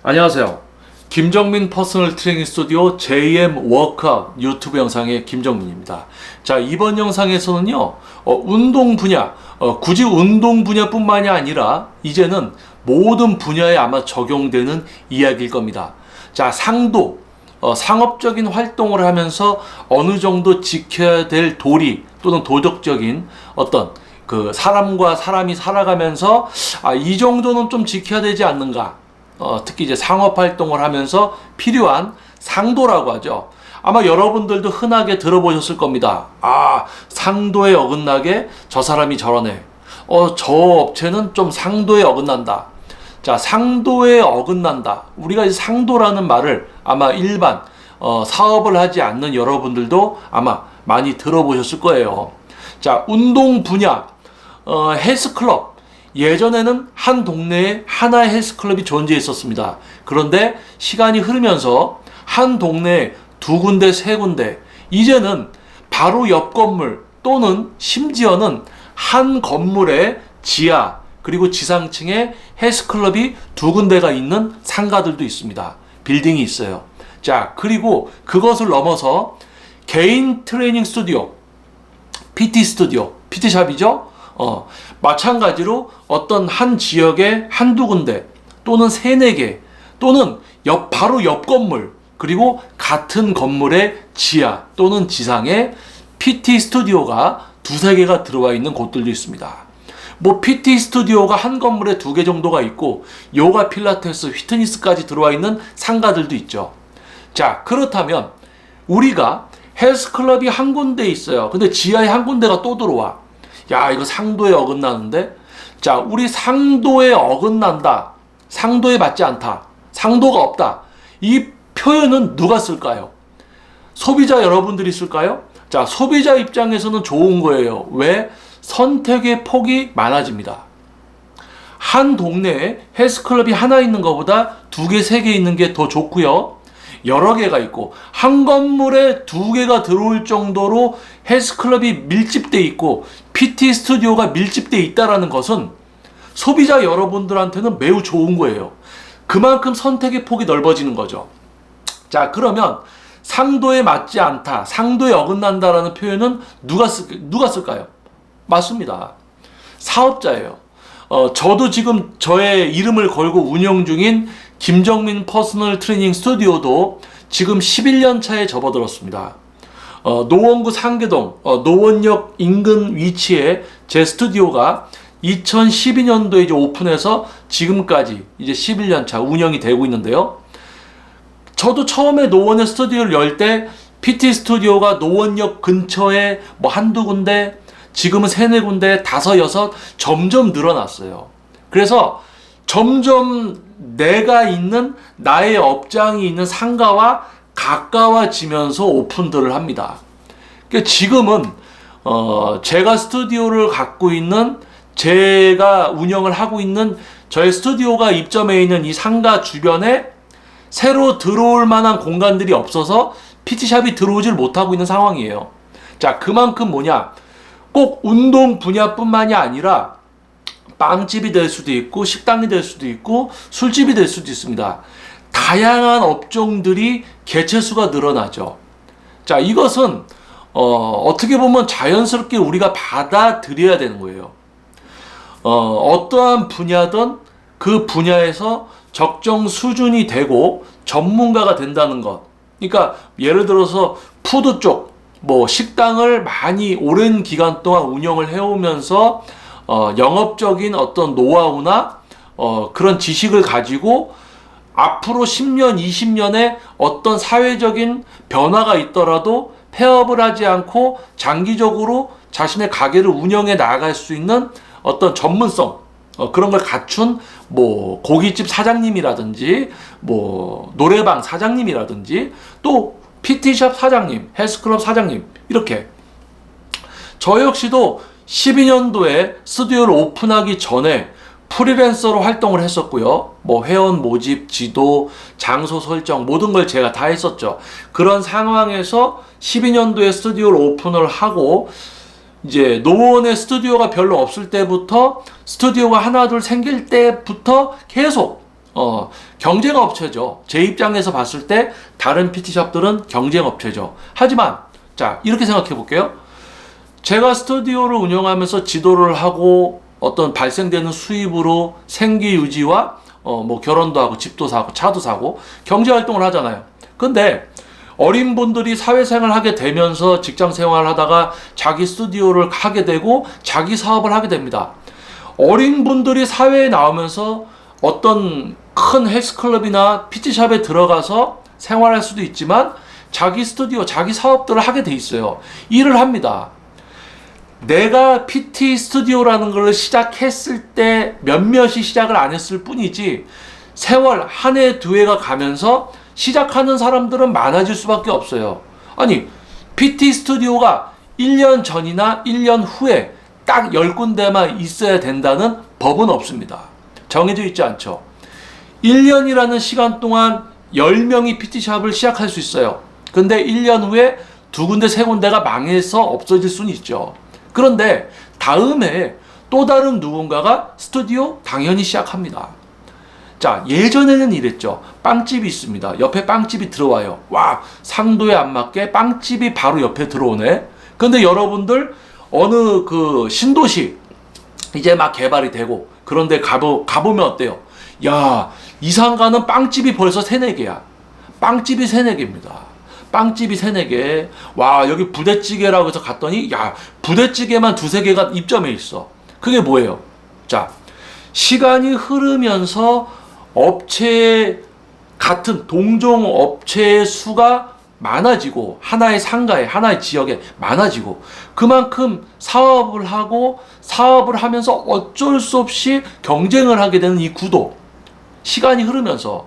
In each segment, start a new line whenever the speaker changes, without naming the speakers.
안녕하세요. 김정민 퍼스널 트레이닝 스튜디오 JM 워크아웃 유튜브 영상의 김정민입니다. 자, 이번 영상에서는요, 운동 분야, 굳이 운동 분야뿐만이 아니라 이제는 모든 분야에 아마 적용되는 이야기일 겁니다. 자, 상도, 상업적인 활동을 하면서 어느 정도 지켜야 될 도리 또는 도덕적인 어떤 그 사람과 사람이 살아가면서 이 정도는 좀 지켜야 되지 않는가. 특히 이제 상업 활동을 하면서 필요한 상도라고 하죠. 아마 여러분들도 흔하게 들어보셨을 겁니다. 상도에 어긋나게 저 사람이 저러네. 저 업체는 좀 상도에 어긋난다. 자, 상도에 어긋난다. 우리가 이제 상도라는 말을 아마 일반 사업을 하지 않는 여러분들도 아마 많이 들어보셨을 거예요. 자, 운동 분야, 헬스클럽. 예전에는 한 동네에 하나의 헬스클럽이 존재했었습니다. 그런데 시간이 흐르면서 한 동네에 두 군데, 세 군데, 이제는 바로 옆 건물 또는 심지어는 한 건물의 지하 그리고 지상층에 헬스클럽이 두 군데가 있는 상가들도 있습니다. 빌딩이 있어요. 자, 그리고 그것을 넘어서 개인 트레이닝 스튜디오, PT 스튜디오, PT샵이죠. 마찬가지로 어떤 한 지역에 한두 군데 또는 세네 개 또는 바로 옆 건물 그리고 같은 건물의 지하 또는 지상에 PT 스튜디오가 두세 개가 들어와 있는 곳들도 있습니다. 뭐 PT 스튜디오가 한 건물에 두 개 정도가 있고 요가 필라테스, 휘트니스까지 들어와 있는 상가들도 있죠. 자, 그렇다면 우리가 헬스클럽이 한 군데 있어요. 근데 지하에 한 군데가 또 들어와. 야, 이거 상도에 어긋나는데? 자, 우리 상도에 어긋난다. 상도에 맞지 않다. 상도가 없다. 이 표현은 누가 쓸까요? 소비자 여러분들이 쓸까요? 자, 소비자 입장에서는 좋은 거예요. 왜? 선택의 폭이 많아집니다. 한 동네에 헬스클럽이 하나 있는 것보다 두 개, 세 개 있는 게 더 좋고요. 여러 개가 있고 한 건물에 두 개가 들어올 정도로 헬스클럽이 밀집돼 있고 PT 스튜디오가 밀집돼 있다라는 것은 소비자 여러분들한테는 매우 좋은 거예요. 그만큼 선택의 폭이 넓어지는 거죠. 자, 그러면 상도에 맞지 않다, 상도에 어긋난다라는 표현은 누가 쓸까요? 맞습니다. 사업자예요. 저도 지금 저의 이름을 걸고 운영 중인 김정민 퍼스널 트레이닝 스튜디오도 지금 11년 차에 접어들었습니다. 노원구 상계동 노원역 인근 위치에 제 스튜디오가 2012년도에 이제 오픈해서 지금까지 이제 11년 차 운영이 되고 있는데요. 저도 처음에 노원에 스튜디오를 열 때 PT 스튜디오가 노원역 근처에 뭐 한두 군데, 지금은 세네 군데, 다섯, 여섯 점점 늘어났어요. 그래서 점점 내가 있는 나의 업장이 있는 상가와 가까워지면서 오픈들을 합니다. 그러니까 지금은 제가 스튜디오를 갖고 있는, 제가 운영을 하고 있는 저의 스튜디오가 입점해 있는 이 상가 주변에 새로 들어올 만한 공간들이 없어서 PT샵이 들어오질 못하고 있는 상황이에요. 자, 그만큼 뭐냐? 꼭 운동 분야뿐만이 아니라 빵집이 될 수도 있고 식당이 될 수도 있고 술집이 될 수도 있습니다. 다양한 업종들이 개체수가 늘어나죠. 자, 이것은 어떻게 보면 자연스럽게 우리가 받아들여야 되는 거예요. 어떠한 분야든 그 분야에서 적정 수준이 되고 전문가가 된다는 것. 그러니까 예를 들어서 푸드 쪽, 뭐 식당을 많이 오랜 기간 동안 운영을 해오면서 영업적인 어떤 노하우나 그런 지식을 가지고 앞으로 10년, 20년에 어떤 사회적인 변화가 있더라도 폐업을 하지 않고 장기적으로 자신의 가게를 운영해 나갈 수 있는 어떤 전문성, 그런 걸 갖춘 뭐 고깃집 사장님이라든지 뭐 노래방 사장님이라든지 또 PT샵 사장님, 헬스클럽 사장님, 이렇게. 저 역시도 12년도에 스튜디오를 오픈하기 전에 프리랜서로 활동을 했었고요. 뭐 회원 모집, 지도, 장소 설정 모든 걸 제가 다 했었죠. 그런 상황에서 12년도에 스튜디오를 오픈을 하고 이제 노원에 스튜디오가 별로 없을 때부터 스튜디오가 하나 둘 생길 때부터 계속 경쟁 업체죠. 제 입장에서 봤을 때 다른 PT샵들은 경쟁 업체죠. 하지만 자, 이렇게 생각해 볼게요. 제가 스튜디오를 운영하면서 지도를 하고 어떤 발생되는 수입으로 생계 유지와 뭐 결혼도 하고 집도 사고 차도 사고 경제 활동을 하잖아요. 근데 어린 분들이 사회생활 하게 되면서 직장 생활을 하다가 자기 스튜디오를 하게 되고 자기 사업을 하게 됩니다. 어린 분들이 사회에 나오면서 어떤 큰 헬스클럽이나 PT샵에 들어가서 생활할 수도 있지만 자기 스튜디오, 자기 사업들을 하게 돼 있어요. 일을 합니다. 내가 PT 스튜디오라는 걸 시작했을 때 몇몇이 시작을 안 했을 뿐이지 세월 한 해, 두 해가 가면서 시작하는 사람들은 많아질 수밖에 없어요. 아니, PT 스튜디오가 1년 전이나 1년 후에 딱 10군데만 있어야 된다는 법은 없습니다. 정해져 있지 않죠. 1년이라는 시간 동안 10명이 PT샵을 시작할 수 있어요. 근데 1년 후에 2군데, 3군데가 망해서 없어질 수는 있죠. 그런데 다음에 또 다른 누군가가 스튜디오 당연히 시작합니다. 자, 예전에는 이랬죠. 빵집이 있습니다. 옆에 빵집이 들어와요. 와, 상도에 안 맞게 빵집이 바로 옆에 들어오네. 근데 여러분들 어느 그 신도시 이제 막 개발이 되고 그런데 가보면 어때요? 야, 이상 가는 빵집이 벌써 3-4개야. 빵집이 3-4개입니다. 빵집이 3-4개. 와, 여기 부대찌개라고 해서 갔더니 야, 부대찌개만 2-3개가 입점해 있어. 그게 뭐예요? 자, 시간이 흐르면서 업체 같은 동종 업체의 수가 많아지고 하나의 상가에 하나의 지역에 많아지고 그만큼 사업을 하고 사업을 하면서 어쩔 수 없이 경쟁을 하게 되는 이 구도, 시간이 흐르면서.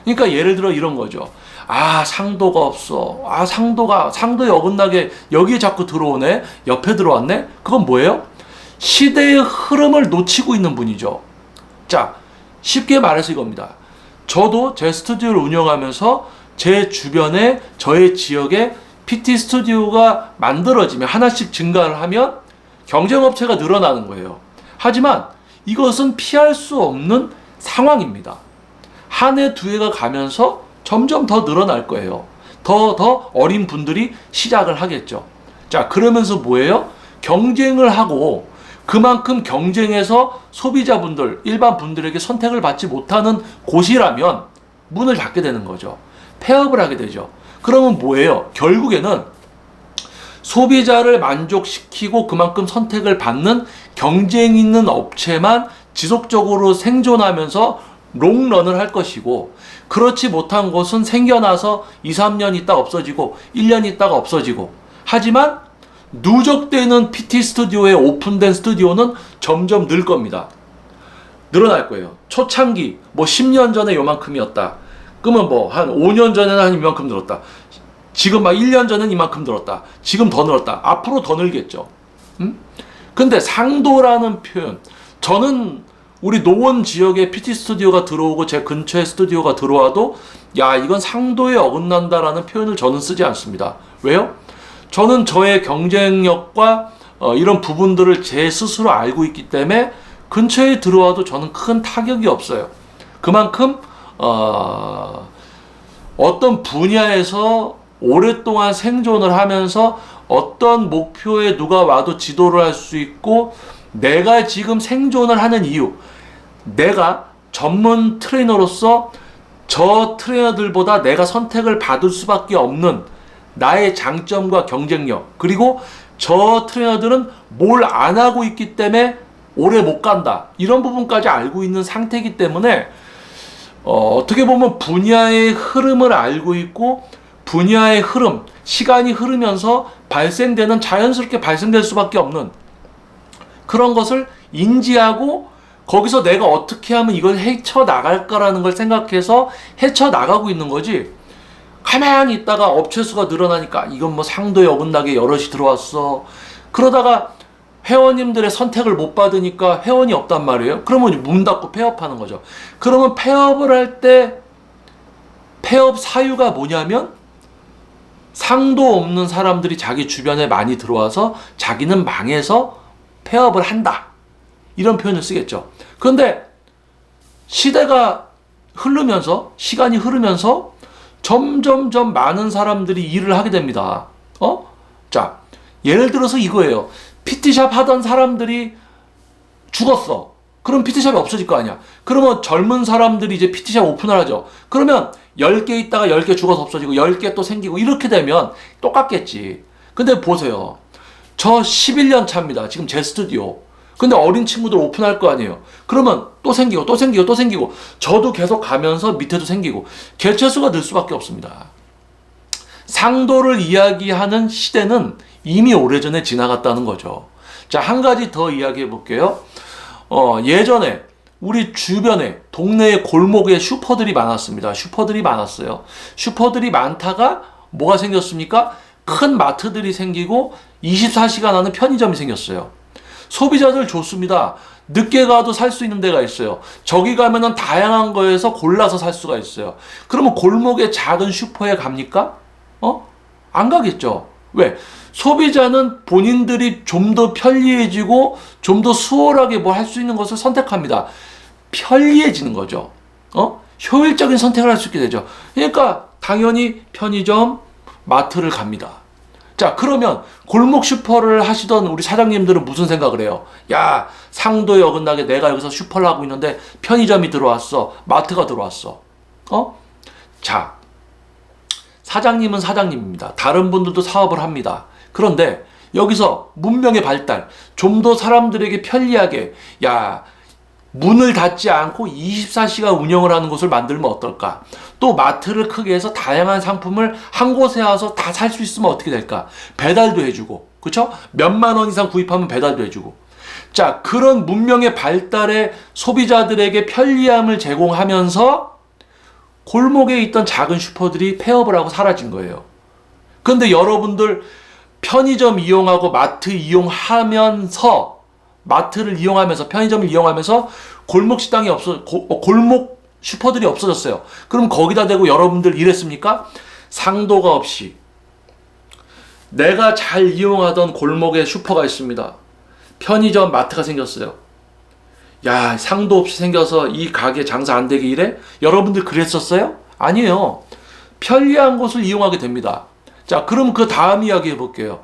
그러니까 예를 들어 이런 거죠. 아, 상도가 없어. 아, 상도에 어긋나게 여기에 자꾸 들어오네. 옆에 들어왔네. 그건 뭐예요? 시대의 흐름을 놓치고 있는 분이죠. 자, 쉽게 말해서 이겁니다. 저도 제 스튜디오를 운영하면서 제 주변에 저의 지역에 PT 스튜디오가 만들어지면 하나씩 증가를 하면 경쟁업체가 늘어나는 거예요. 하지만 이것은 피할 수 없는 상황입니다. 한 해, 두 해가 가면서 점점 더 늘어날 거예요. 더 어린 분들이 시작을 하겠죠. 자, 그러면서 뭐예요? 경쟁을 하고 그만큼 경쟁에서 소비자분들, 일반 분들에게 선택을 받지 못하는 곳이라면 문을 닫게 되는 거죠. 폐업을 하게 되죠. 그러면 뭐예요? 결국에는 소비자를 만족시키고 그만큼 선택을 받는 경쟁 있는 업체만 지속적으로 생존하면서 롱런을 할 것이고 그렇지 못한 곳은 생겨나서 2-3년 있다 없어지고 1년 있다가 없어지고 하지만 누적되는 PT 스튜디오에 오픈된 스튜디오는 점점 늘 겁니다. 늘어날 거예요. 초창기 뭐 10년 전에 요만큼이었다. 그러면 뭐 한 5년 전에는 한 이만큼 늘었다. 지금 막 1년 전에는 이만큼 늘었다. 지금 더 늘었다. 앞으로 더 늘겠죠. 근데 상도라는 표현, 저는 우리 노원 지역에 PT 스튜디오가 들어오고 제 근처에 스튜디오가 들어와도 야, 이건 상도에 어긋난다라는 표현을 저는 쓰지 않습니다. 왜요? 저는 저의 경쟁력과 이런 부분들을 제 스스로 알고 있기 때문에 근처에 들어와도 저는 큰 타격이 없어요. 그만큼 어떤 분야에서 오랫동안 생존을 하면서 어떤 목표에 누가 와도 지도를 할 수 있고 내가 지금 생존을 하는 이유, 내가 전문 트레이너로서 저 트레이너들보다 내가 선택을 받을 수밖에 없는 나의 장점과 경쟁력, 그리고 저 트레이너들은 뭘 안 하고 있기 때문에 오래 못 간다, 이런 부분까지 알고 있는 상태이기 때문에 어떻게 보면 분야의 흐름을 알고 있고 분야의 흐름, 시간이 흐르면서 발생되는, 자연스럽게 발생될 수밖에 없는 그런 것을 인지하고 거기서 내가 어떻게 하면 이걸 헤쳐나갈까라는 걸 생각해서 헤쳐나가고 있는 거지, 가만히 있다가 업체 수가 늘어나니까 이건 뭐 상도에 어긋나게 여럿이 들어왔어, 그러다가 회원님들의 선택을 못 받으니까 회원이 없단 말이에요. 그러면 문 닫고 폐업하는 거죠. 그러면 폐업을 할 때 폐업 사유가 뭐냐면 상도 없는 사람들이 자기 주변에 많이 들어와서 자기는 망해서 폐업을 한다, 이런 표현을 쓰겠죠. 그런데 시대가 흐르면서, 시간이 흐르면서 점점점 많은 사람들이 일을 하게 됩니다. 자, 예를 들어서 이거예요. PT샵 하던 사람들이 죽었어. 그럼 PT샵이 없어질 거 아니야. 그러면 젊은 사람들이 이제 PT샵 오픈을 하죠. 그러면 10개 있다가 10개 죽어서 없어지고 10개 또 생기고 이렇게 되면 똑같겠지. 근데 보세요. 저 11년 차입니다. 지금 제 스튜디오. 근데 어린 친구들 오픈할 거 아니에요. 그러면 또 생기고 또 생기고 또 생기고 저도 계속 가면서 밑에도 생기고 개체수가 늘 수밖에 없습니다. 상도를 이야기하는 시대는 이미 오래전에 지나갔다는 거죠. 자, 한 가지 더 이야기해 볼게요. 예전에 우리 주변에 동네에 골목에 슈퍼들이 많았습니다. 슈퍼들이 많았어요. 슈퍼들이 많다가 뭐가 생겼습니까? 큰 마트들이 생기고 24시간 하는 편의점이 생겼어요. 소비자들 좋습니다. 늦게 가도 살 수 있는 데가 있어요. 저기 가면은 다양한 거에서 골라서 살 수가 있어요. 그러면 골목의 작은 슈퍼에 갑니까? 안 가겠죠. 왜? 소비자는 본인들이 좀 더 편리해지고 좀 더 수월하게 뭐 할 수 있는 것을 선택합니다. 편리해지는 거죠. 효율적인 선택을 할 수 있게 되죠. 그러니까 당연히 편의점, 마트를 갑니다. 자, 그러면 골목 슈퍼를 하시던 우리 사장님들은 무슨 생각을 해요? 야, 상도에 어긋나게 내가 여기서 슈퍼를 하고 있는데 편의점이 들어왔어. 마트가 들어왔어. 자, 사장님은 사장님입니다. 다른 분들도 사업을 합니다. 그런데 여기서 문명의 발달, 좀 더 사람들에게 편리하게, 야, 문을 닫지 않고 24시간 운영을 하는 곳을 만들면 어떨까? 또 마트를 크게 해서 다양한 상품을 한 곳에 와서 다 살 수 있으면 어떻게 될까? 배달도 해주고, 그쵸? 몇만 원 이상 구입하면 배달도 해주고. 자, 그런 문명의 발달에 소비자들에게 편리함을 제공하면서 골목에 있던 작은 슈퍼들이 폐업을 하고 사라진 거예요. 그런데 여러분들 편의점 이용하고 마트 이용하면서 마트를 이용하면서 편의점을 이용하면서 골목 식당이 골목 슈퍼들이 없어졌어요. 그럼 거기다 대고 여러분들 이랬습니까? 상도가 없이 내가 잘 이용하던 골목에 슈퍼가 있습니다. 편의점 마트가 생겼어요. 야, 상도 없이 생겨서 이 가게 장사 안 되게 이래? 여러분들 그랬었어요? 아니에요. 편리한 곳을 이용하게 됩니다. 자, 그럼 그 다음 이야기 해볼게요.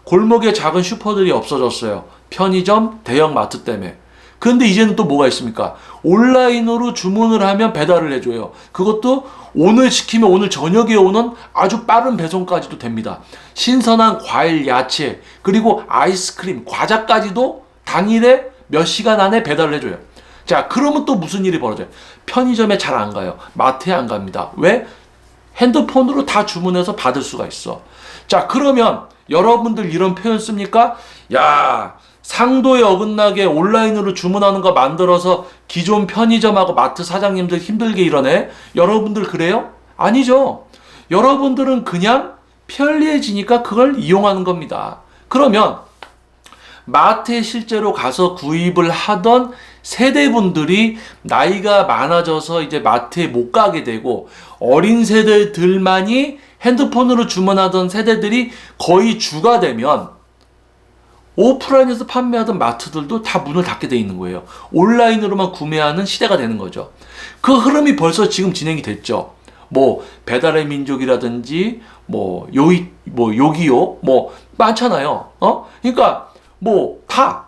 골목에 작은 슈퍼들이 없어졌어요. 편의점, 대형 마트 때문에. 그런데 이제는 또 뭐가 있습니까? 온라인으로 주문을 하면 배달을 해줘요. 그것도 오늘 시키면 오늘 저녁에 오는 아주 빠른 배송까지도 됩니다. 신선한 과일, 야채, 그리고 아이스크림, 과자까지도 당일에 몇 시간 안에 배달을 해줘요. 자, 그러면 또 무슨 일이 벌어져요? 편의점에 잘 안 가요. 마트에 안 갑니다. 왜? 핸드폰으로 다 주문해서 받을 수가 있어. 자, 그러면 여러분들 이런 표현 씁니까? 야, 상도에 어긋나게 온라인으로 주문하는 거 만들어서 기존 편의점하고 마트 사장님들 힘들게 이러네? 여러분들 그래요? 아니죠. 여러분들은 그냥 편리해지니까 그걸 이용하는 겁니다. 그러면 마트에 실제로 가서 구입을 하던 세대분들이 나이가 많아져서 이제 마트에 못 가게 되고 어린 세대들만이 핸드폰으로 주문하던 세대들이 거의 주가 되면 오프라인에서 판매하던 마트들도 다 문을 닫게 돼 있는 거예요. 온라인으로만 구매하는 시대가 되는 거죠. 그 흐름이 벌써 지금 진행이 됐죠. 뭐 배달의 민족이라든지 뭐 요기요 뭐 많잖아요. 그러니까 뭐 다.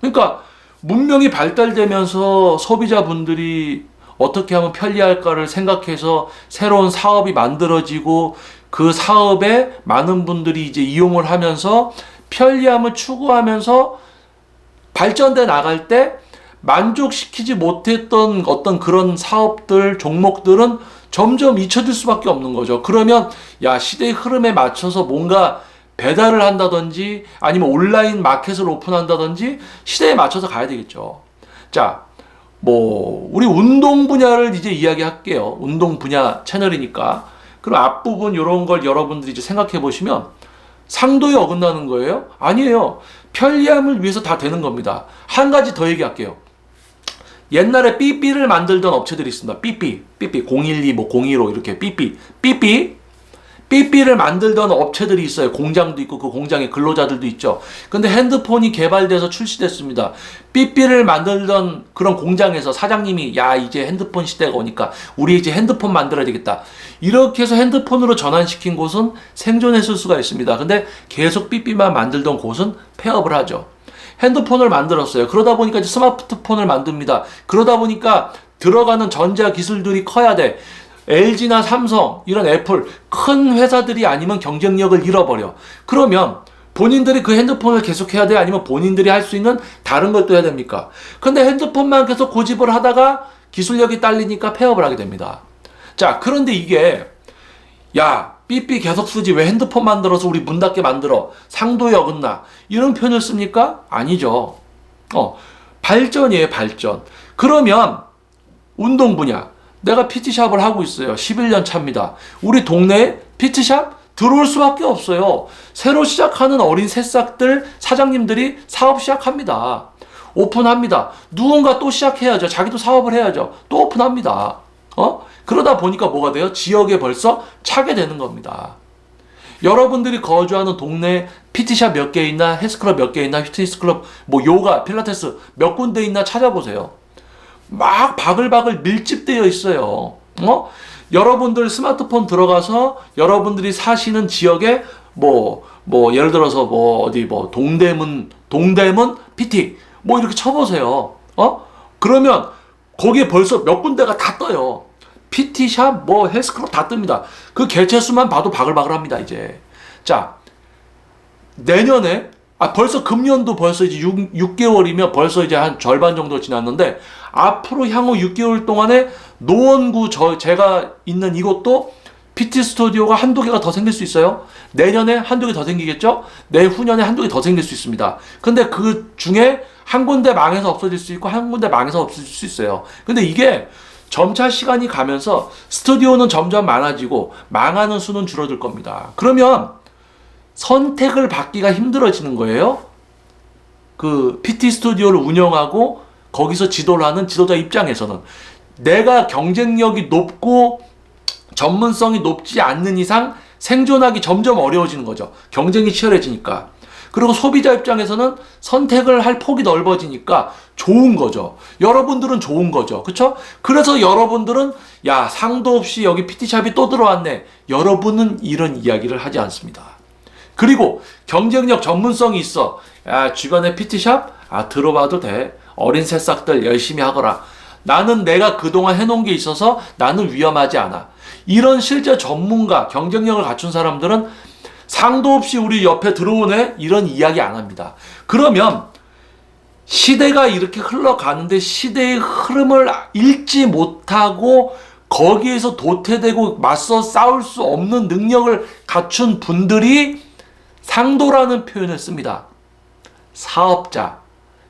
그러니까 문명이 발달되면서 소비자분들이 어떻게 하면 편리할까를 생각해서 새로운 사업이 만들어지고 그 사업에 많은 분들이 이제 이용을 하면서 편리함을 추구하면서 발전돼 나갈 때 만족시키지 못했던 어떤 그런 사업들, 종목들은 점점 잊혀질 수밖에 없는 거죠. 그러면 야, 시대의 흐름에 맞춰서 뭔가 배달을 한다든지 아니면 온라인 마켓을 오픈한다든지 시대에 맞춰서 가야 되겠죠. 자, 뭐 우리 운동 분야를 이제 이야기할게요. 운동 분야 채널이니까. 그럼 앞부분 이런 걸 여러분들이 이제 생각해 보시면 상도에 어긋나는 거예요? 아니에요. 편리함을 위해서 다 되는 겁니다. 한 가지 더 얘기할게요. 옛날에 삐삐를 만들던 업체들이 있습니다. 삐삐 012, 뭐 015 이렇게 삐삐. 삐삐를 만들던 업체들이 있어요. 공장도 있고 그 공장에 근로자들도 있죠. 근데 핸드폰이 개발돼서 출시됐습니다. 삐삐를 만들던 그런 공장에서 사장님이 야 이제 핸드폰 시대가 오니까 우리 이제 핸드폰 만들어야 되겠다. 이렇게 해서 핸드폰으로 전환시킨 곳은 생존했을 수가 있습니다. 근데 계속 삐삐만 만들던 곳은 폐업을 하죠. 핸드폰을 만들었어요. 그러다 보니까 이제 스마트폰을 만듭니다. 그러다 보니까 들어가는 전자 기술들이 커야 돼. LG나 삼성, 이런 애플, 큰 회사들이 아니면 경쟁력을 잃어버려. 그러면 본인들이 그 핸드폰을 계속해야 돼? 아니면 본인들이 할 수 있는 다른 걸 또 해야 됩니까? 근데 핸드폰만 계속 고집을 하다가 기술력이 딸리니까 폐업을 하게 됩니다. 자, 그런데 이게 야, 삐삐 계속 쓰지 왜 핸드폰 만들어서 우리 문 닫게 만들어? 상도에 어긋나. 이런 표현을 씁니까? 아니죠. 발전이에요, 발전. 그러면 운동 분야. 내가 PT샵을 하고 있어요. 11년 차입니다. 우리 동네에 PT샵 들어올 수밖에 없어요. 새로 시작하는 어린 새싹들 사장님들이 사업 시작합니다. 오픈합니다. 누군가 또 시작해야죠. 자기도 사업을 해야죠. 또 오픈합니다. 그러다 보니까 뭐가 돼요? 지역에 벌써 차게 되는 겁니다. 여러분들이 거주하는 동네에 PT샵 몇 개 있나, 헬스클럽 몇 개 있나, 피트니스 클럽, 뭐 요가, 필라테스 몇 군데 있나 찾아보세요. 막 바글바글 밀집되어 있어요. 여러분들 스마트폰 들어가서 여러분들이 사시는 지역에 예를 들어서 동대문 PT 뭐 이렇게 쳐보세요. 그러면 거기에 벌써 몇 군데가 다 떠요. PT샵 헬스클럽 다 뜹니다. 그 개체수만 봐도 바글바글합니다. 이제 자, 내년에 벌써 금년도 벌써 이제 6개월이면 벌써 이제 한 절반 정도 지났는데 앞으로 향후 6개월 동안에 노원구 제가 있는 이곳도 PT 스튜디오가 한두 개가 더 생길 수 있어요. 내년에 한두 개 더 생기겠죠? 내후년에 한두 개 더 생길 수 있습니다. 근데 그 중에 한 군데 망해서 없어질 수 있고 한 군데 망해서 없어질 수 있어요. 근데 이게 점차 시간이 가면서 스튜디오는 점점 많아지고 망하는 수는 줄어들 겁니다. 그러면 선택을 받기가 힘들어지는 거예요. 그 PT 스튜디오를 운영하고 거기서 지도를 하는 지도자 입장에서는 내가 경쟁력이 높고 전문성이 높지 않는 이상 생존하기 점점 어려워지는 거죠. 경쟁이 치열해지니까. 그리고 소비자 입장에서는 선택을 할 폭이 넓어지니까 좋은 거죠. 여러분들은 좋은 거죠. 그쵸? 그래서 여러분들은 야, 상도 없이 여기 PT샵이 또 들어왔네. 여러분은 이런 이야기를 하지 않습니다. 그리고 경쟁력 전문성이 있어. 야, 주변에 PT샵? 들어봐도 돼. 어린 새싹들 열심히 하거라. 나는 내가 그동안 해놓은 게 있어서 나는 위험하지 않아. 이런 실제 전문가, 경쟁력을 갖춘 사람들은 상도 없이 우리 옆에 들어오네? 이런 이야기 안 합니다. 그러면 시대가 이렇게 흘러가는데 시대의 흐름을 읽지 못하고 거기에서 도태되고 맞서 싸울 수 없는 능력을 갖춘 분들이 상도라는 표현을 씁니다. 사업자,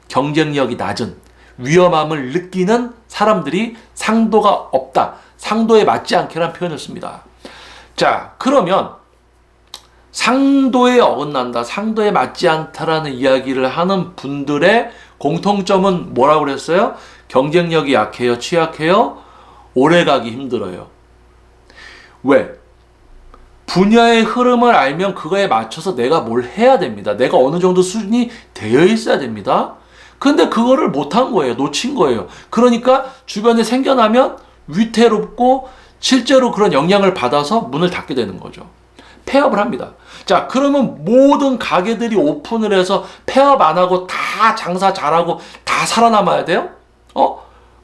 경쟁력이 낮은, 위험함을 느끼는 사람들이 상도가 없다. 상도에 맞지 않게라는 표현을 씁니다. 자, 그러면 상도에 어긋난다, 상도에 맞지 않다라는 이야기를 하는 분들의 공통점은 뭐라고 그랬어요? 경쟁력이 약해요, 취약해요, 오래가기 힘들어요. 왜? 분야의 흐름을 알면 그거에 맞춰서 내가 뭘 해야 됩니다. 내가 어느 정도 수준이 되어 있어야 됩니다. 근데 그거를 못한 거예요. 놓친 거예요. 그러니까 주변에 생겨나면 위태롭고 실제로 그런 영향을 받아서 문을 닫게 되는 거죠. 폐업을 합니다. 자, 그러면 모든 가게들이 오픈을 해서 폐업 안 하고 다 장사 잘하고 다 살아남아야 돼요?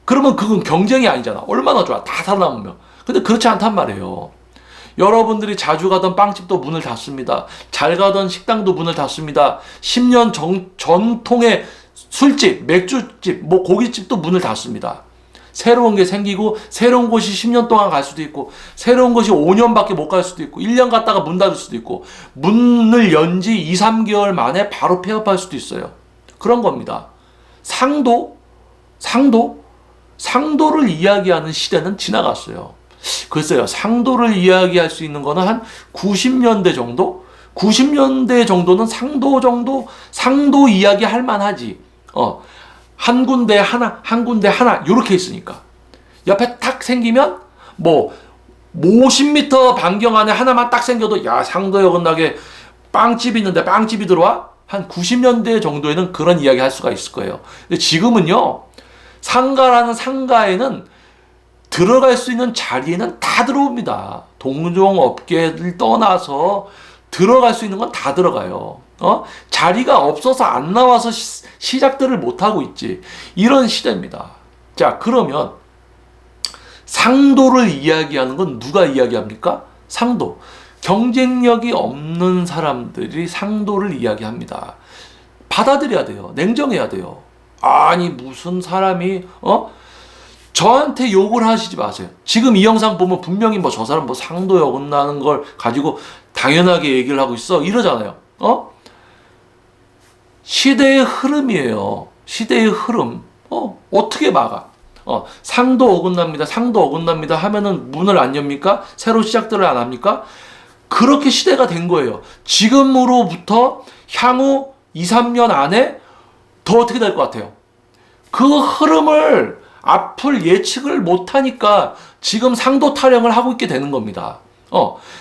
그러면 그건 경쟁이 아니잖아. 얼마나 좋아. 다 살아남으면. 근데 그렇지 않단 말이에요. 여러분들이 자주 가던 빵집도 문을 닫습니다. 잘 가던 식당도 문을 닫습니다. 10년 전통의 술집, 맥주집, 고깃집도 문을 닫습니다. 새로운 게 생기고 새로운 곳이 10년 동안 갈 수도 있고 새로운 곳이 5년밖에 못 갈 수도 있고 1년 갔다가 문 닫을 수도 있고 문을 연 지 2, 3개월 만에 바로 폐업할 수도 있어요. 그런 겁니다. 상도를 이야기하는 시대는 지나갔어요. 글쎄요, 상도를 이야기할 수 있는 거는 한 90년대 정도? 90년대 정도는 상도 이야기 할 만하지. 한 군데 하나, 요렇게 있으니까. 옆에 탁 생기면, 50m 반경 안에 하나만 딱 생겨도 야, 상도에 어긋나게 빵집이 있는데 빵집이 들어와? 한 90년대 정도에는 그런 이야기 할 수가 있을 거예요. 근데 지금은요, 상가라는 상가에는 들어갈 수 있는 자리에는 다 들어옵니다. 동종업계를 떠나서 들어갈 수 있는 건 다 들어가요. 자리가 없어서 안 나와서 시작들을 못하고 있지. 이런 시대입니다. 자, 그러면 상도를 이야기하는 건 누가 이야기합니까? 상도. 경쟁력이 없는 사람들이 상도를 이야기합니다. 받아들여야 돼요. 냉정해야 돼요. 아니, 무슨 사람이, 저한테 욕을 하시지 마세요. 지금 이 영상 보면 분명히 뭐 저 사람 뭐 상도에 어긋나는 걸 가지고 당연하게 얘기를 하고 있어. 이러잖아요. 시대의 흐름이에요. 시대의 흐름. 어떻게 막아? 상도 어긋납니다. 상도 어긋납니다. 하면은 문을 안 엽니까? 새로 시작들을 안 합니까? 그렇게 시대가 된 거예요. 지금으로부터 향후 2, 3년 안에 더 어떻게 될 것 같아요? 그 흐름을 앞을 예측을 못하니까 지금 상도 타령을 하고 있게 되는 겁니다.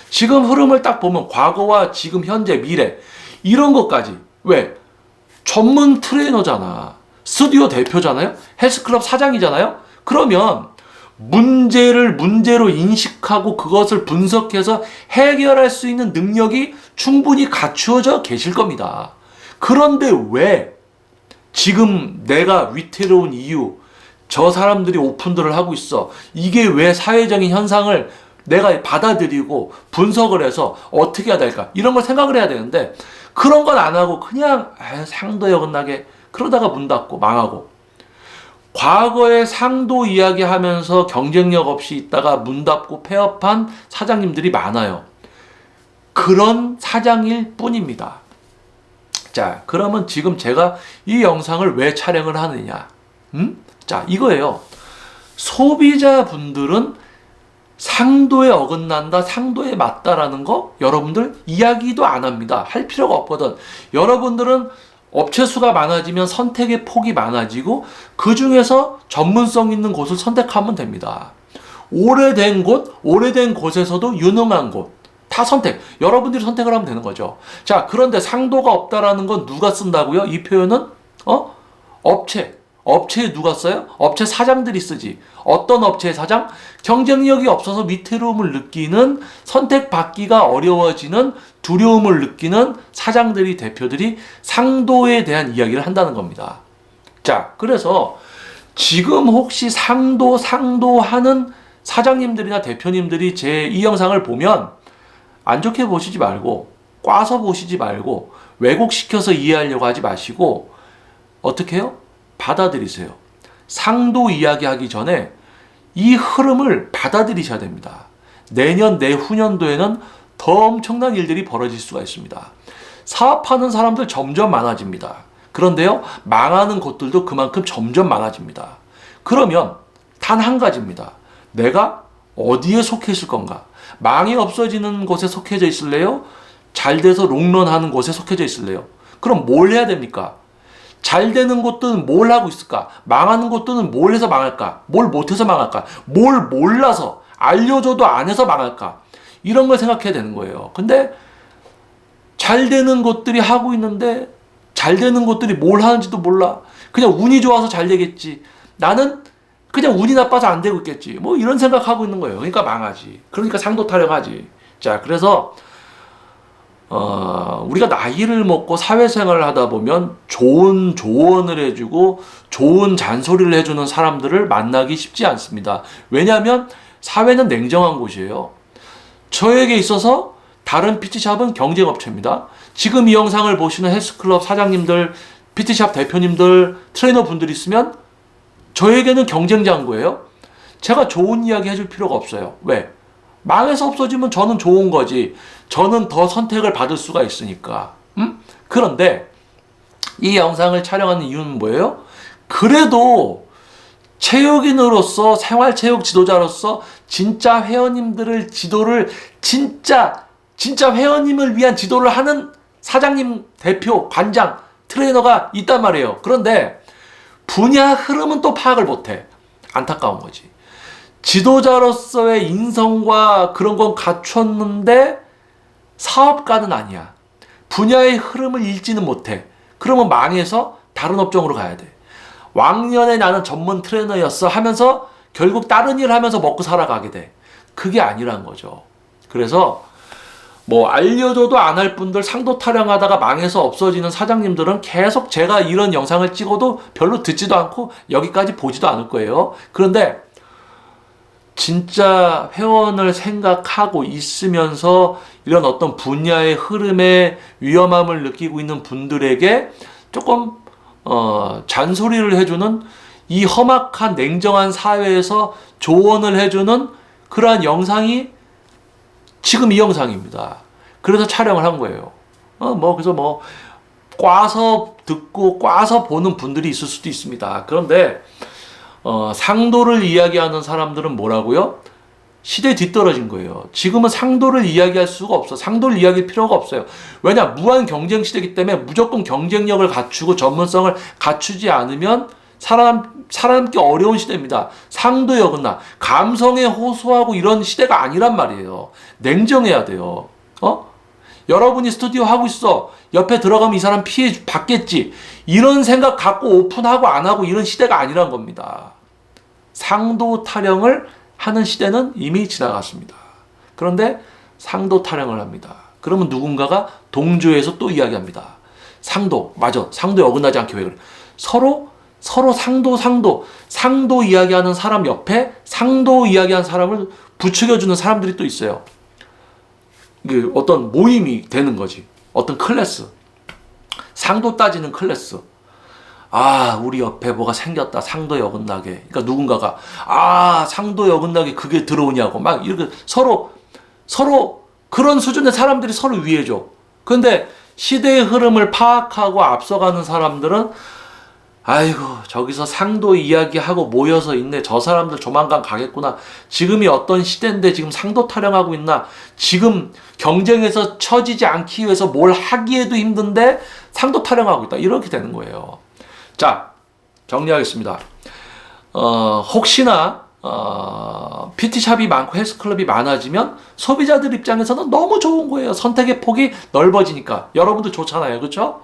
지금 흐름을 딱 보면 과거와 지금, 현재, 미래 이런 것까지. 왜? 전문 트레이너잖아. 스튜디오 대표잖아요. 헬스클럽 사장이잖아요. 그러면 문제를 문제로 인식하고 그것을 분석해서 해결할 수 있는 능력이 충분히 갖추어져 계실 겁니다. 그런데 왜 지금 내가 위태로운 이유, 저 사람들이 오픈들을 하고 있어. 이게 왜 사회적인 현상을 내가 받아들이고 분석을 해서 어떻게 해야 될까? 이런 걸 생각을 해야 되는데 그런 건 안 하고 그냥 상도에 어긋나게 그러다가 문 닫고 망하고, 과거에 상도 이야기하면서 경쟁력 없이 있다가 문 닫고 폐업한 사장님들이 많아요. 그런 사장일 뿐입니다. 자, 그러면 지금 제가 이 영상을 왜 촬영을 하느냐? 자, 이거예요. 소비자분들은 상도에 어긋난다, 상도에 맞다라는 거 여러분들 이야기도 안 합니다. 할 필요가 없거든. 여러분들은 업체 수가 많아지면 선택의 폭이 많아지고 그 중에서 전문성 있는 곳을 선택하면 됩니다. 오래된 곳에서도 유능한 곳, 다 선택. 여러분들이 선택을 하면 되는 거죠. 자, 그런데 상도가 없다라는 건 누가 쓴다고요? 이 표현은 업체에 누가 써요? 업체 사장들이 쓰지. 어떤 업체의 사장? 경쟁력이 없어서 위태로움을 느끼는, 선택받기가 어려워지는 두려움을 느끼는 사장들이, 대표들이 상도에 대한 이야기를 한다는 겁니다. 자, 그래서 지금 혹시 상도하는 사장님들이나 대표님들이 제 이 영상을 보면 안 좋게 보시지 말고, 꽈서 보시지 말고, 왜곡시켜서 이해하려고 하지 마시고, 어떻게 해요? 받아들이세요. 상도 이야기하기 전에 이 흐름을 받아들이셔야 됩니다. 내년, 내후년도에는 더 엄청난 일들이 벌어질 수가 있습니다. 사업하는 사람들 점점 많아집니다. 그런데요, 망하는 곳들도 그만큼 점점 많아집니다. 그러면 단 한 가지입니다. 내가 어디에 속해 있을 건가? 망이 없어지는 곳에 속해져 있을래요? 잘 돼서 롱런하는 곳에 속해져 있을래요? 그럼 뭘 해야 됩니까? 잘 되는 곳들은 뭘 하고 있을까? 망하는 곳들은 뭘 해서 망할까? 뭘 못해서 망할까? 뭘 몰라서, 알려줘도 안 해서 망할까? 이런 걸 생각해야 되는 거예요. 근데 잘 되는 곳들이 하고 있는데 잘 되는 곳들이 뭘 하는지도 몰라. 그냥 운이 좋아서 잘 되겠지. 나는 그냥 운이 나빠서 안 되고 있겠지. 뭐 이런 생각하고 있는 거예요. 그러니까 망하지. 그러니까 상도 타령하지. 자, 그래서 우리가 나이를 먹고 사회생활을 하다 보면 좋은 조언을 해주고 좋은 잔소리를 해주는 사람들을 만나기 쉽지 않습니다. 왜냐하면 사회는 냉정한 곳이에요. 저에게 있어서 다른 PT샵은 경쟁업체입니다. 지금 이 영상을 보시는 헬스클럽 사장님들, PT샵 대표님들, 트레이너 분들이 있으면 저에게는 경쟁자인 거예요. 제가 좋은 이야기 해줄 필요가 없어요. 왜? 망해서 없어지면 저는 좋은 거지. 저는 더 선택을 받을 수가 있으니까. 그런데 이 영상을 촬영하는 이유는 뭐예요? 그래도 체육인으로서, 생활체육 지도자로서 진짜 회원님들을 지도를, 진짜 회원님을 위한 지도를 하는 사장님, 대표, 관장, 트레이너가 있단 말이에요. 그런데 분야 흐름은 또 파악을 못해. 안타까운 거지. 지도자로서의 인성과 그런 건 갖췄는데 사업가는 아니야. 분야의 흐름을 읽지는 못해. 그러면 망해서 다른 업종으로 가야 돼. 왕년에 나는 전문 트레이너였어 하면서 결국 다른 일을 하면서 먹고 살아가게 돼. 그게 아니란 거죠. 그래서 뭐 알려줘도 안 할 분들, 상도 타령하다가 망해서 없어지는 사장님들은 계속 제가 이런 영상을 찍어도 별로 듣지도 않고 여기까지 보지도 않을 거예요. 그런데 진짜 회원을 생각하고 있으면서 이런 어떤 분야의 흐름에 위험함을 느끼고 있는 분들에게 조금 잔소리를 해주는, 이 험악한 냉정한 사회에서 조언을 해주는 그러한 영상이 지금 이 영상입니다. 그래서 촬영을 한 거예요. 그래서 꽈서 듣고 꽈서 보는 분들이 있을 수도 있습니다. 그런데 상도를 이야기하는 사람들은 뭐라고요? 시대에 뒤떨어진 거예요. 지금은 상도를 이야기할 수가 없어. 상도를 이야기할 필요가 없어요. 왜냐? 무한 경쟁 시대이기 때문에 무조건 경쟁력을 갖추고 전문성을 갖추지 않으면 살아남기 어려운 시대입니다. 상도에 어긋나 감성에 호소하고 이런 시대가 아니란 말이에요. 냉정해야 돼요. 여러분이 스튜디오 하고 있어. 옆에 들어가면 이 사람 피해 받겠지. 이런 생각 갖고 오픈하고 안 하고 이런 시대가 아니란 겁니다. 상도 타령을 하는 시대는 이미 지나갔습니다. 그런데 상도 타령을 합니다. 그러면 누군가가 동조해서 또 이야기합니다. 상도, 맞아. 상도에 어긋나지 않게 왜 그래? 서로 상도 이야기하는 사람 옆에 상도 이야기하는 사람을 부추겨주는 사람들이 또 있어요. 어떤 모임이 되는 거지. 어떤 클래스. 상도 따지는 클래스. 우리 옆에 뭐가 생겼다. 상도에 어긋나게. 그러니까 누군가가, 상도에 어긋나게 그게 들어오냐고. 막 이렇게 서로 그런 수준의 사람들이 서로 위해줘. 그런데 시대의 흐름을 파악하고 앞서가는 사람들은 저기서 상도 이야기하고 모여서 있네. 저 사람들 조만간 가겠구나. 지금이 어떤 시대인데 지금 상도 타령하고 있나. 지금 경쟁에서 처지지 않기 위해서 뭘 하기에도 힘든데 상도 타령하고 있다. 이렇게 되는 거예요. 자, 정리하겠습니다. 혹시나 PT샵이 많고 헬스클럽이 많아지면 소비자들 입장에서는 너무 좋은 거예요. 선택의 폭이 넓어지니까. 여러분도 좋잖아요. 그렇죠?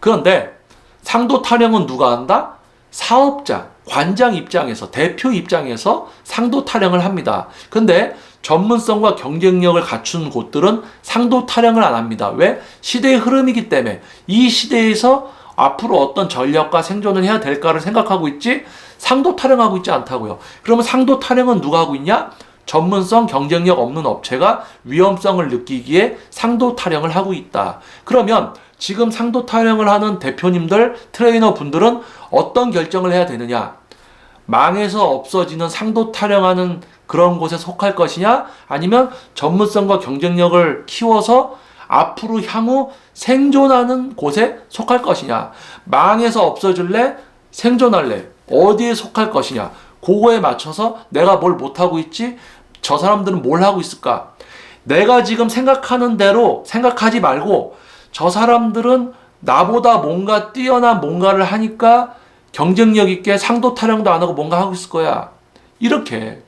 그런데 상도 타령은 누가 한다? 사업자, 관장 입장에서, 대표 입장에서 상도 타령을 합니다. 근데 전문성과 경쟁력을 갖춘 곳들은 상도 타령을 안 합니다. 왜? 시대의 흐름이기 때문에. 이 시대에서 앞으로 어떤 전략과 생존을 해야 될까를 생각하고 있지 상도 타령하고 있지 않다고요. 그러면 상도 타령은 누가 하고 있냐? 전문성, 경쟁력 없는 업체가 위험성을 느끼기에 상도 타령을 하고 있다. 그러면 지금 상도 타령을 하는 대표님들, 트레이너 분들은 어떤 결정을 해야 되느냐? 망해서 없어지는 상도 타령하는 그런 곳에 속할 것이냐? 아니면 전문성과 경쟁력을 키워서 앞으로 향후 생존하는 곳에 속할 것이냐? 망해서 없어질래? 생존할래? 어디에 속할 것이냐? 그거에 맞춰서 내가 뭘 못하고 있지? 저 사람들은 뭘 하고 있을까? 내가 지금 생각하는 대로 생각하지 말고 저 사람들은 나보다 뭔가 뛰어난 뭔가를 하니까 경쟁력 있게 상도 타령도 안 하고 뭔가 하고 있을 거야. 이렇게.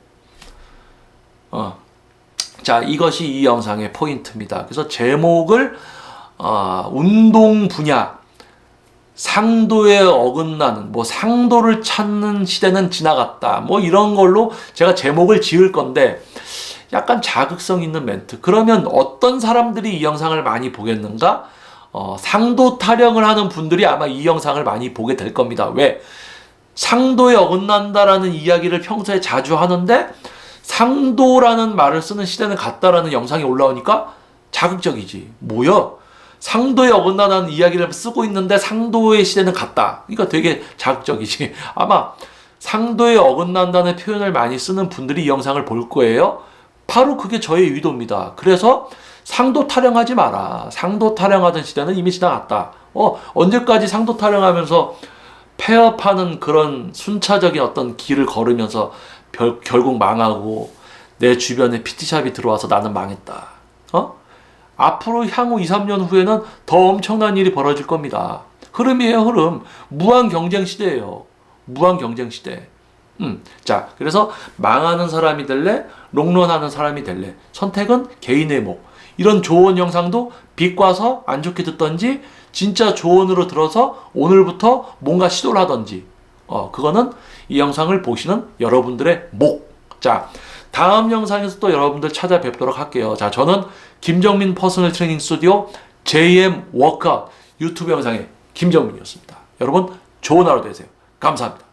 자, 이것이 이 영상의 포인트입니다. 그래서 제목을 운동 분야 상도에 어긋나는 상도를 찾는 시대는 지나갔다. 이런 걸로 제가 제목을 지을 건데 약간 자극성 있는 멘트. 그러면 어떤 사람들이 이 영상을 많이 보겠는가? 상도 타령을 하는 분들이 아마 이 영상을 많이 보게 될 겁니다. 왜? 상도에 어긋난다라는 이야기를 평소에 자주 하는데 상도라는 말을 쓰는 시대는 갔다라는 영상이 올라오니까 자극적이지. 뭐야? 상도에 어긋나는 이야기를 쓰고 있는데 상도의 시대는 갔다. 그러니까 되게 자극적이지. 아마 상도에 어긋난다는 표현을 많이 쓰는 분들이 이 영상을 볼 거예요. 바로 그게 저의 의도입니다. 그래서 상도 타령하지 마라. 상도 타령하던 시대는 이미 지나갔다. 언제까지 상도 타령하면서 폐업하는 그런 순차적인 어떤 길을 걸으면서 결국 망하고 내 주변에 PT샵이 들어와서 나는 망했다. 앞으로 향후 2, 3년 후에는 더 엄청난 일이 벌어질 겁니다. 흐름이에요, 흐름. 무한 경쟁 시대예요. 무한 경쟁 시대. 자, 그래서 망하는 사람이 될래? 롱런하는 사람이 될래? 선택은 개인의 목. 이런 조언 영상도 비꼬아서 안 좋게 듣던지 진짜 조언으로 들어서 오늘부터 뭔가 시도를 하던지 그거는 이 영상을 보시는 여러분들의 목. 자, 다음 영상에서 또 여러분들 찾아뵙도록 할게요. 자, 저는 김정민 퍼스널 트레이닝 스튜디오 JM 워크아웃 유튜브 영상의 김정민이었습니다. 여러분 좋은 하루 되세요. 감사합니다.